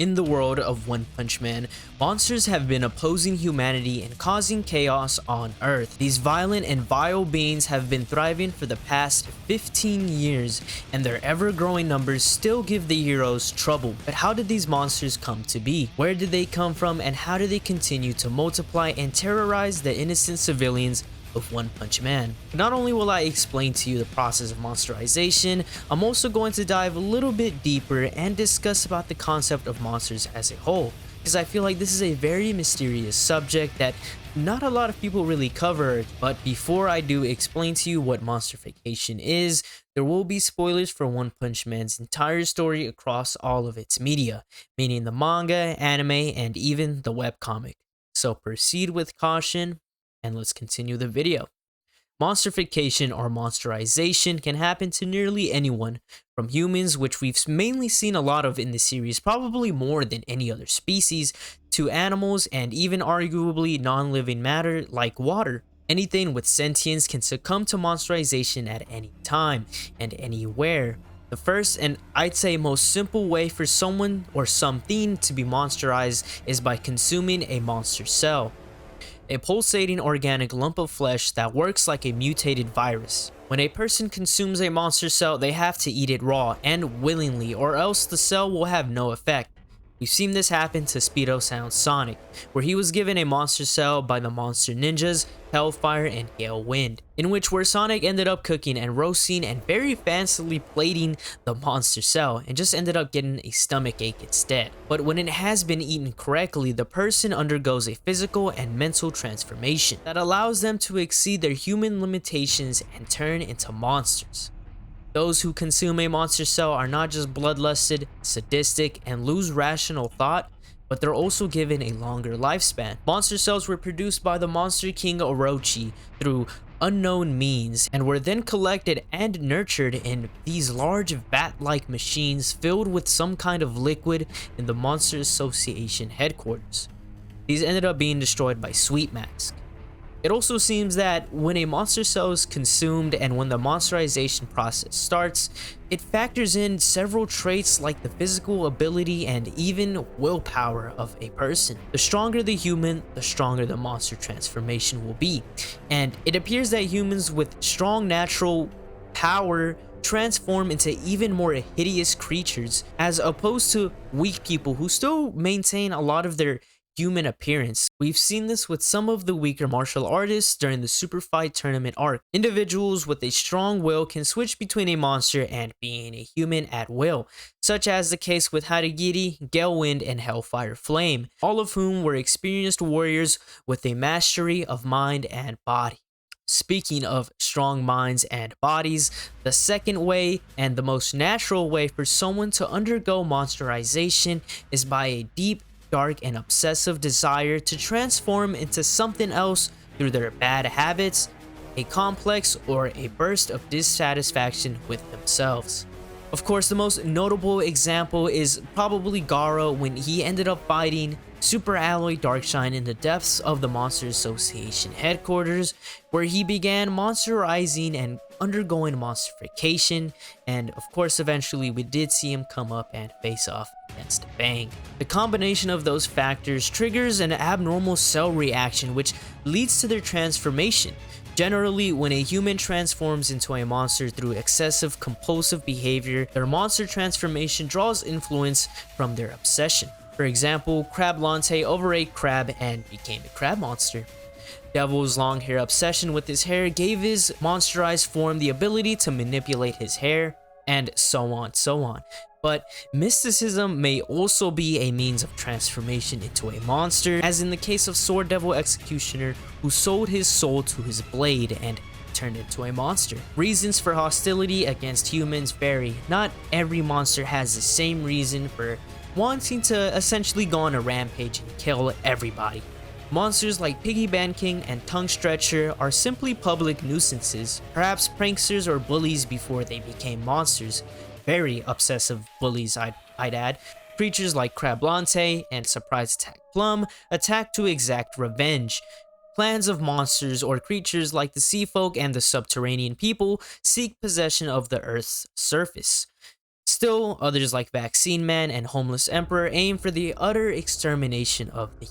In the world of One Punch Man, monsters have been opposing humanity and causing chaos on Earth. These violent and vile beings have been thriving for the past 15 years, and their ever-growing numbers still give the heroes trouble. But how did these monsters come to be? Where did they come from, and how do they continue to multiply and terrorize the innocent civilians of One Punch Man? Not only will I explain to you the process of monsterization, I'm also going to dive a little bit deeper and discuss about the concept of monsters as a whole, because I feel like this is a very mysterious subject that not a lot of people really cover. But before I do explain to you what monsterfication is, there will be spoilers for One Punch Man's entire story across all of its media, meaning the manga, anime, and even the webcomic. So proceed with caution, and let's continue the video. Monsterfication or monsterization can happen to nearly anyone, from humans, which we've mainly seen a lot of in the series, probably more than any other species, to animals and even arguably non-living matter like water. Anything with sentience can succumb to monsterization at any time and anywhere. The first and I'd say most simple way for someone or something to be monsterized is by consuming a monster cell, a pulsating organic lump of flesh that works like a mutated virus. When a person consumes a monster cell, they have to eat it raw and willingly, or else the cell will have no effect. We've seen this happen to Speedo Sound Sonic, where he was given a monster cell by the monster ninjas Hellfire and Gale Wind, in which where Sonic ended up cooking and roasting and very fancily plating the monster cell and just ended up getting a stomach ache instead. But when it has been eaten correctly, the person undergoes a physical and mental transformation that allows them to exceed their human limitations and turn into monsters. Those who consume a monster cell are not just bloodlusted, sadistic, and lose rational thought, but they're also given a longer lifespan. Monster cells were produced by the Monster King Orochi through unknown means and were then collected and nurtured in these large vat-like machines filled with some kind of liquid in the Monster Association headquarters. These ended up being destroyed by Sweet Mask. It also seems that when a monster cell is consumed and when the monsterization process starts, it factors in several traits like the physical ability and even willpower of a person. The stronger the human, the stronger the monster transformation will be. And it appears that humans with strong natural power transform into even more hideous creatures, as opposed to weak people who still maintain a lot of their human appearance. We've seen this with some of the weaker martial artists during the Super Fight Tournament arc. Individuals with a strong will can switch between a monster and being a human at will, such as the case with Harigiri, Gale Wind, and Hellfire Flame, all of whom were experienced warriors with a mastery of mind and body. Speaking of strong minds and bodies, the second way and the most natural way for someone to undergo monsterization is by a deep, dark, and obsessive desire to transform into something else through their bad habits, a complex, or a burst of dissatisfaction with themselves. Of course, the most notable example is probably Gaara when he ended up fighting Super Alloy Darkshine in the depths of the Monster Association headquarters, where he began monsterizing and undergoing monsterfication, and of course eventually we did see him come up and face off against Bang. The combination of those factors triggers an abnormal cell reaction which leads to their transformation. Generally, when a human transforms into a monster through excessive compulsive behavior, their monster transformation draws influence from their obsession. For example, Crablante overate Crab and became a crab monster. Devil's long hair obsession with his hair gave his monsterized form the ability to manipulate his hair, and so on. But mysticism may also be a means of transformation into a monster, as in the case of Sword Devil Executioner, who sold his soul to his blade and turned into a monster. Reasons for hostility against humans vary. Not every monster has the same reason for wanting to essentially go on a rampage and kill everybody. Monsters like Piggy Banking and Tongue Stretcher are simply public nuisances, perhaps pranksters or bullies before they became monsters. Very obsessive bullies, I'd add. Creatures like Crablante and Surprise Attack Plum attack to exact revenge. Clans of monsters or creatures like the Sea Folk and the Subterranean People seek possession of the Earth's surface. Still, others like Vaccine Man and Homeless Emperor aim for the utter extermination of the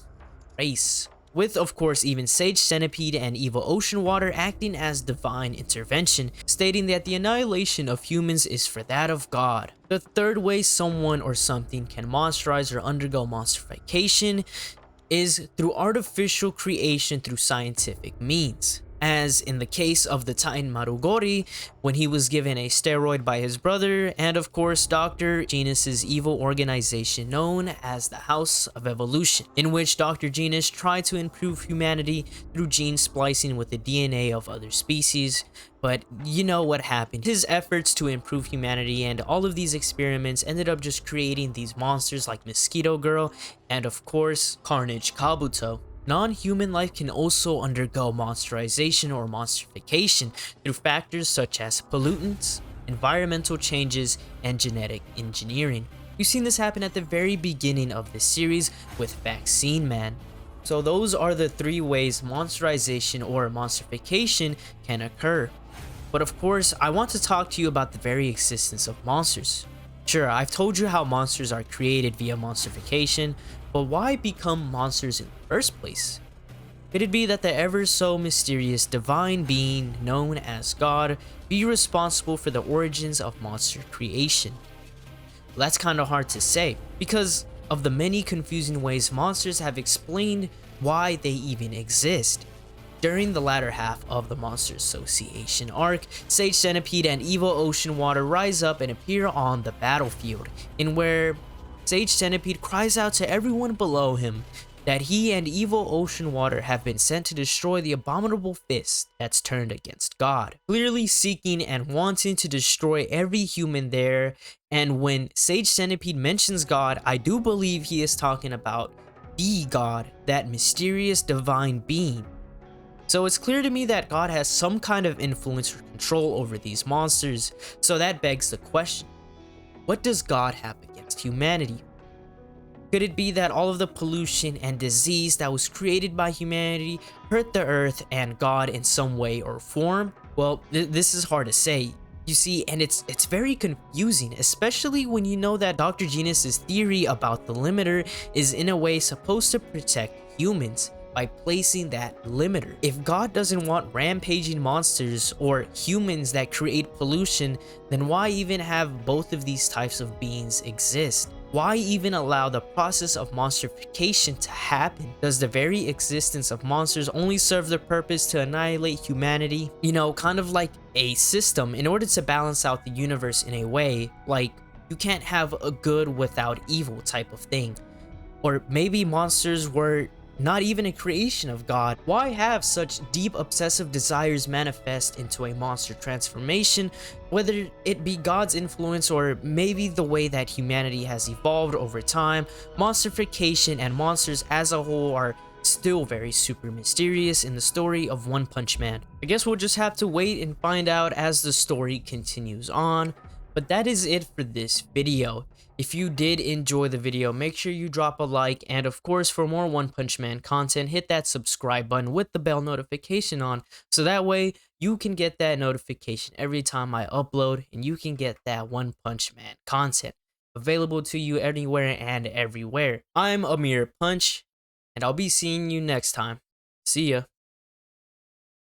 race, with of course even Sage Centipede and Evil Ocean Water acting as divine intervention, stating that the annihilation of humans is for that of God. The third way someone or something can monsterize or undergo monsterfication is through artificial creation through scientific means. As in the case of the Titan Marugori, when he was given a steroid by his brother, and of course Dr. Genus's evil organization known as the House of Evolution, in which Dr. Genus tried to improve humanity through gene splicing with the DNA of other species. But you know what happened. His efforts to improve humanity and all of these experiments ended up just creating these monsters like Mosquito Girl and of course Carnage Kabuto. Non-human life can also undergo monsterization or monsterfication through factors such as pollutants, environmental changes, and genetic engineering. You've seen this happen at the very beginning of this series with Vaccine Man. So those are the three ways monsterization or monsterfication can occur. But of course, I want to talk to you about the very existence of monsters. Sure, I've told you how monsters are created via monsterfication, but why become monsters in the first place? Could it be that the ever so mysterious divine being known as God be responsible for the origins of monster creation? Well, that's kind of hard to say, because of the many confusing ways monsters have explained why they even exist. During the latter half of the Monster Association arc, Sage Centipede and Evil Ocean Water rise up and appear on the battlefield, in where Sage Centipede cries out to everyone below him that he and Evil Ocean Water have been sent to destroy the abominable fist that's turned against God, clearly seeking and wanting to destroy every human there. And when Sage Centipede mentions God, I do believe he is talking about the God, that mysterious divine being. So it's clear to me that God has some kind of influence or control over these monsters, so that begs the question, what does God have against humanity? Could it be that all of the pollution and disease that was created by humanity hurt the earth and God in some way or form? Well, this is hard to say. You see, and it's very confusing, especially when you know that Dr. Genus's theory about the limiter is in a way supposed to protect humans by placing that limiter. If God doesn't want rampaging monsters or humans that create pollution, then why even have both of these types of beings exist? Why even allow the process of monsterfication to happen? Does the very existence of monsters only serve the purpose to annihilate humanity? You know, kind of like a system in order to balance out the universe in a way, like you can't have a good without evil type of thing. Or maybe monsters were not even a creation of God. Why have such deep obsessive desires manifest into a monster transformation, whether it be God's influence or maybe the way that humanity has evolved over time? Monsterfication and monsters as a whole are still very super mysterious in the story of One Punch Man. I guess we'll just have to wait and find out as the story continues on. But that is it for this video. If you did enjoy the video, make sure you drop a like, and of course for more One Punch Man content, hit that subscribe button with the bell notification on, so that way you can get that notification every time I upload, and you can get that One Punch Man content available to you anywhere and everywhere. I'm Amir Punch, and I'll be seeing you next time. See ya.